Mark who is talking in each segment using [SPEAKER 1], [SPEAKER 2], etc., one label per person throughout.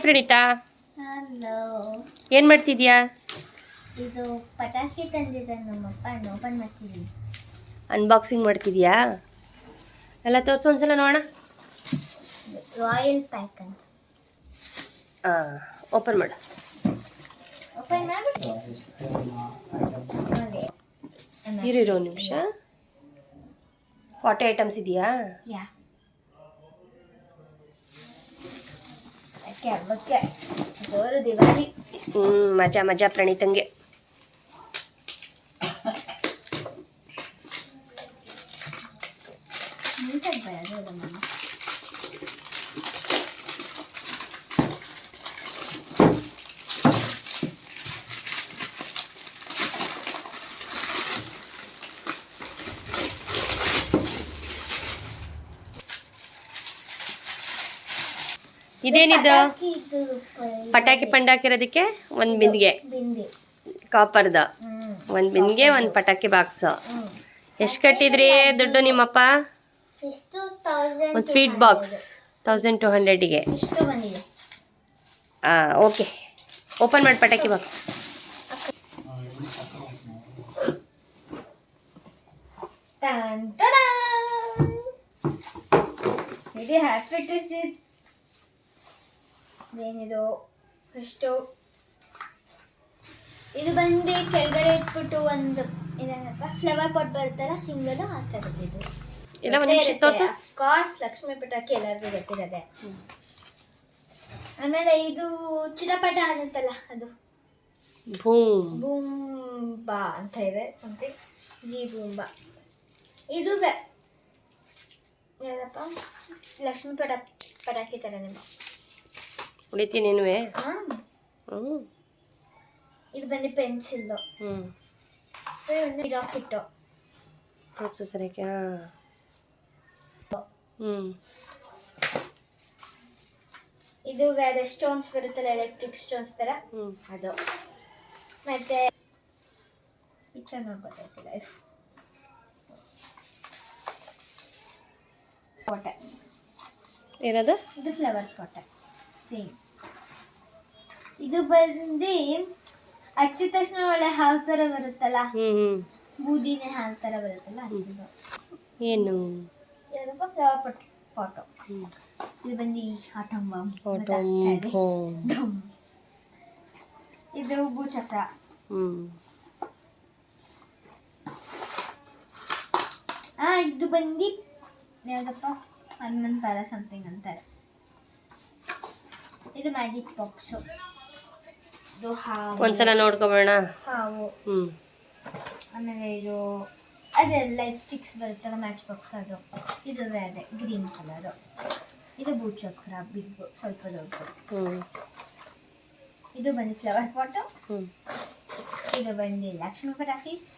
[SPEAKER 1] Praneetha.
[SPEAKER 2] Hello.
[SPEAKER 1] ಏನು ಮಾಡ್ತಿದ್ಯಾ?
[SPEAKER 2] ಇದು ಪಟಾಕಿ ತಂದಿದ್ದೆ ನಮ್ಮಪ್ಪ, ಓಪನ್ ಮಾಡ್ತಿದ್ದೀನಿ.
[SPEAKER 1] ಅನ್ಬಾಕ್ಸಿಂಗ್ ಮಾಡ್ತಿದ್ಯಾ? ಎಲ್ಲ ತೋರಿಸು ಒಂದ್ಸಲ ನೋಡೋಣ.
[SPEAKER 2] ರಾಯಲ್ ಪ್ಯಾಕ್ ಅಂತ.
[SPEAKER 1] ಓಪನ್ ಮಾಡು.
[SPEAKER 2] ಓಪನ್ ಮಾಡ್ಬಿಟ್ಟು
[SPEAKER 1] ಇರೋ ಒಂದು ನಿಮಿಷ. 40 ಐಟಮ್ಸ್ ಇದೆಯಾ?
[SPEAKER 2] ಯಾ ಹಬ್ಬಕ್ಕೆ ಜೋರು ದಿವಾಲಿ.
[SPEAKER 1] ಮಜಾ ಮಜಾ ಪ್ರಣೀತಂಗೆ. ಇದೇನಿದು? ಪಟಾಕಿ ಪಂಡಾಕಿರೋದಕ್ಕೆ ಒಂದು ಬಿಂದಿಗೆ ಕಾಪರ್ದ, ಒಂದು ಬಿಂದಿಗೆ, ಒಂದು ಪಟಾಕಿ ಬಾಕ್ಸ್. ಎಷ್ಟು ಕಟ್ಟಿದ್ರಿ ದುಡ್ಡು ನಿಮ್ಮಪ್ಪ? ಒಂದು ಸ್ವೀಟ್ ಬಾಕ್ಸ್ 1200ಗೆ. ಓಕೆ, ಓಪನ್ ಮಾಡಿ ಪಟಾಕಿ ಬಾಕ್ಸ್.
[SPEAKER 2] ಏನಿದು ಫಸ್ಟು ಇದು ಬಂದು ಕೆಳಗಡೆ ಇಟ್ಬಿಟ್ಟು ಒಂದು ಇದೇನಪ್ಪ ಫ್ಲವರ್ ಪಾಟ್ ಬರುತ್ತಲ್ಲ ಸಿಂಗಲ್, ಆ ಥರದ್ದು. ಇದು ಕಾಸ್ ಲಕ್ಷ್ಮೀ ಪಟಾಕಿ ಎಲ್ಲರಿಗೂ ಗೊತ್ತಿರೋದೆ. ಆಮೇಲೆ ಇದು ಚಿನ್ನಪಟ ಅನ್ನುತ್ತಲ್ಲ, ಅದು ಬೂಂಬಾ ಅಂತ ಇದೆ, ಸಮಥಿಂಗ್ ಜಿ ಬೂಂಬಾ. ಇದು ಏನಪ್ಪ ಲಕ್ಷ್ಮೀ ಪಟಾಕಿ ಥರನೇ
[SPEAKER 1] ಹೊಡಿತೀನಿ.
[SPEAKER 2] ಇದು ಬಂದು ಪೆನ್ಸಿಲ್ಲು. ರಾಕೆಟ್ಟು
[SPEAKER 1] ತೋರಿಸು ಸರಿಯಾಗಿ.
[SPEAKER 2] ಇದು ಬೇರೆ ಸ್ಟೋನ್ಸ್ ಬರುತ್ತಲ್ಲ, ಎಲೆಕ್ಟ್ರಿಕ್ ಸ್ಟೋನ್ಸ್ ಥರ, ಅದು. ಮತ್ತೆ ಪಿಕ್ಚರ್ ನೋಡ್ಕೊತಾಯಿಲ್ಲ, ಇದು ಪಾಟೆ.
[SPEAKER 1] ಏನದು?
[SPEAKER 2] ಇದು ಫ್ಲವರ್ ಪಾಟೆ ಸೇಮ್. ಇದು ಬಂದು ಹಚ್ಚಿದ ತಕ್ಷಣ ಒಳ್ಳೆ ಹಾಲು ಥರ ಬರುತ್ತಲ್ಲ, ಬೂದಿನೇ ಹಾಲು ಥರ ಬರುತ್ತಲ್ಲ,
[SPEAKER 1] ಏನು
[SPEAKER 2] ಏನಪ್ಪ ಫ್ಲವರ್ ಪಾಟು. ಇದು ಬಂದು ಆಟಮ್ ಬಾಂಬ್. ಇದು ಭೂಚಕ್ರ. ಇದು ಬಂದು ಯಾವುದಪ್ಪ ಹನುಮಂತ ಪಾಲ ಸಮಥಿಂಗ್ ಅಂತಾರೆ. ಇದು ಮ್ಯಾಜಿಕ್ ಬಾಕ್ಸು. ಇದು ಹಾವು,
[SPEAKER 1] ಒಂದ್ಸಲ ನೋಡ್ಕೊಬೋಣ.
[SPEAKER 2] ಹಾವು. ಆಮೇಲೆ ಇದು ಅದೇ ಲೈಟ್ ಸ್ಟಿಕ್ಸ್ ಬರುತ್ತಲ್ಲ, ಮ್ಯಾಚ್ ಬಾಕ್ಸ್, ಅದು. ಇದು ಅದೇ ಗ್ರೀನ್ ಕಲರು. ಇದು ಭೂಚಕ್ರ, ಬಿಗ್, ಸ್ವಲ್ಪ ದೊಡ್ಡದು. ಇದು ಬಂದು ಫ್ಲವರ್ ಪಾಟು. ಇದು ಬಂದು ಲಕ್ಷ್ಮೀ ಪಟಾಕೀಸ್.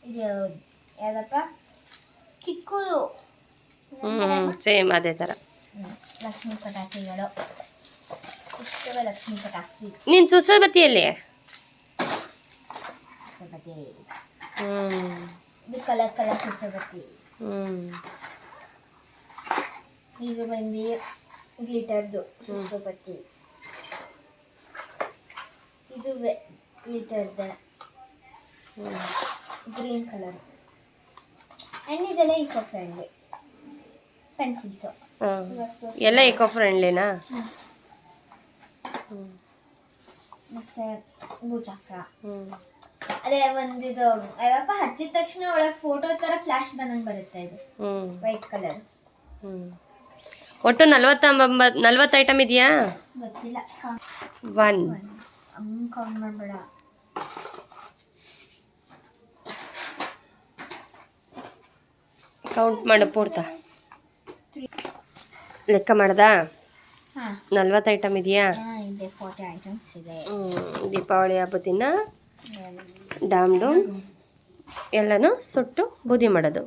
[SPEAKER 2] ಇದು ಯಾವುದಪ್ಪ ಚಿಕ್ಕದು,
[SPEAKER 1] ಸೇಮ್ ಅದೇ ಥರ
[SPEAKER 2] ಲಕ್ಷ್ಮೀ ಪಟಾಕಿಗಳು. ಇಷ್ಟವೇ ಲಕ್ಷ್ಮೀ ಪಟಾಕಿ.
[SPEAKER 1] ನೀನು ಸುಸಬತ್ತಿಯಲ್ಲಿ
[SPEAKER 2] ಸುಸಬತ್ತಿ. ಇದು ಕಲರ್ ಕಲರ್ ಸುಸಬತ್ತಿ. ಇದು ಬಂದು ಗ್ಲಿಟರ್ದು ಸುಸಬತ್ತಿ. ಇದು ಗ್ಲಿಟರ್ದ ಗ್ರೀನ್ ಕಲರ್. ಆ್ಯಂಡ್ ಇದೆಲ್ಲ ಈಕೋ ಫ್ರೆಂಡ್ಲಿ ಪೆನ್ಸಿಲ್ಸು.
[SPEAKER 1] ಎಲ್ಲ ಈಕೋ ಫ್ರೆಂಡ್ಲಿನಾ?
[SPEAKER 2] ಮತ್ತೆ ಭೂಚಕ್ರ. ಅದೇ ಒಂದಿದು ಯಾವಪ್ಪ ಹಚ್ಚಿದ ತಕ್ಷಣ ಒಳಗೆ ಫೋಟೋ ಥರ ಫ್ಲಾಶ್ ಬಂದಂಗೆ ಬರುತ್ತೆ. ಇದು ವೈಟ್ ಕಲರ್.
[SPEAKER 1] ಒಟ್ಟು 40 ಐಟಮ್ ಇದೆಯಾ?
[SPEAKER 2] ಗೊತ್ತಿಲ್ಲ.
[SPEAKER 1] 1
[SPEAKER 2] ಹಂಗೆ ಕೌಂಟ್ ಮಾಡಬೇಡ.
[SPEAKER 1] ಕೌಂಟ್ ಮಾಡು ಪೂರ್ತ. ಲೆಕ್ಕ ಮಾಡ್ದಾ? 40 ಐಟಮ್ ಇದೆಯಾ?
[SPEAKER 2] ಇದೆ, 40 ಐಟಮ್ಸ್ ಇದೆ.
[SPEAKER 1] ದೀಪಾವಳಿ ಹಬ್ಬದ ದಿನ ಡಾಮ್ ಡೂಮ್ ಎಲ್ಲನೂ ಸುಟ್ಟು ಬೂದಿ ಮಾಡೋದು.